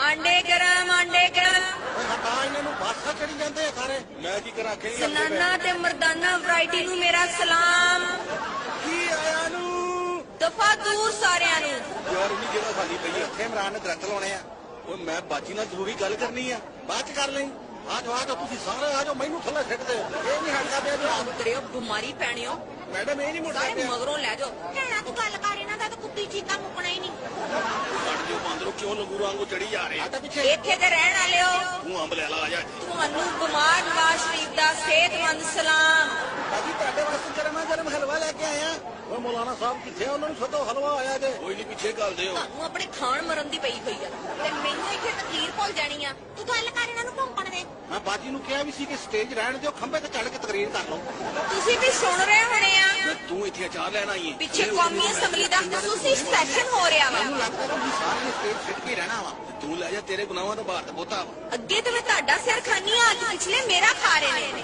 आंडे गरम आंडे गरम हटा इन्हों बादशाह चढ़ी जाते हैं सारे। मैं की करा के सनाना ते मर्दाना वैरायटी नू मेरा सलाम की आया नू दफा दूर सारिਆਂ ਨੂੰ यार इन्नी जगह खाली पई है इत्थे इमरान ने दरख्त लाने आ ओए मैं बाजी नाल जरूरी गल करनी है बाद च कर लें आ जाओ तुसी सारे आ जाओ मैनू थल्ले सिट दे ये नहीं हटदा पे जो तेरे बीमारी पैणी हो मैडम ये नहीं मुड़दा सारे मगरों ले जाओ कहना तू गल कर इना दा तो कुत्ती चीका मुकना ही नहीं कट जो बांदरो क्यों लंगूर वांगू चढ़ी जा रहे हैं पीछे इत्थे ते रहण वाले हो तू अंब ले ला आ जा ਤੁਹਾਨੂੰ ਬਿਮਾਰ ਨਵਾਜ਼ ਸ਼ਰੀਫ ਦਾ ਸਿਹਤਮੰਦ ਸਲਾਮ अभी ਤੁਹਾਡੇ ਵਾਸਤੇ ਗਰਮਾ ਗਰਮ ਹਲਵਾ ਲੈ ਕੇ ਆਏ ਆ ਓਏ ਮੌਲਾਨਾ ਸਾਹਿਬ ਕਿੱਥੇ ਆ ਉਹਨਾਂ ਨੂੰ ਸਦੋ ਹਲਵਾ ਆਇਆ ਜੇ ਕੋਈ ਨਹੀਂ ਪਿੱਛੇ ਗੱਲ ਦਿਓ ਤੁਹਾਨੂੰ ਆਪਣੇ ਖਾਣ ਮਰਨ ਦੀ ਪਈ ਹੋਈ ਆ ਤੇ ਮੈਨੂੰ ਇੱਥੇ ਤਕਰੀਰ ਭੁੱਲ ਜਾਣੀ ਆ ਤੂੰ ਗੱਲ ਕਰ ਇਹਨਾਂ ਨੂੰ ਭੌਂਕਣ ਦੇ ਮੈਂ ਬਾਜੀ ਨੂੰ ਕਿਹਾ ਵੀ ਸੀ ਕਿ ਸਟੇਜ ਰਹਿਣ ਦਿਓ ਖੰਭੇ ਤੇ ਚੜ ਕੇ ਤਕਰੀਰ ਕਰ ਲਓ ਤੁਸੀਂ ਵੀ ਸੁਣ ਰਹੇ ਹੋਣੇ ਆ ਤੂੰ ਇੱਥੇ ਅਚਾਰ ਲੈਣ ਆਈ ਹੈ ਪਿੱਛੇ ਕੌਮੀ ਅਸੈਂਬਲੀ ਦਾ ਖਸੂਸੀ ਸੈਸ਼ਨ ਹੋ ਰਿਹਾ ਵਾ ਮੈਨੂੰ ਲੱਗਦਾ ਕਿ ਸਾਰੇ ਸਟੇਜ ਛੱਡ ਕੇ ਰਹਿਣਾ ਵਾ ਤੂੰ ਲੈ ਜਾ ਤੇਰੇ ਗੁਨਾਹਾਂ ਤੋਂ ਬਾਹਰ ਤੇ ਬੋਤਾ ਵਾ ਅੱਗੇ ਤੇ ਮੈਂ ਤੁਹਾਡਾ ਸਿਰ ਖਾਨੀ ਆ ਅੱਜ ਪਿਛਲੇ ਮੇਰਾ ਖਾ ਰਹੇ ਨੇ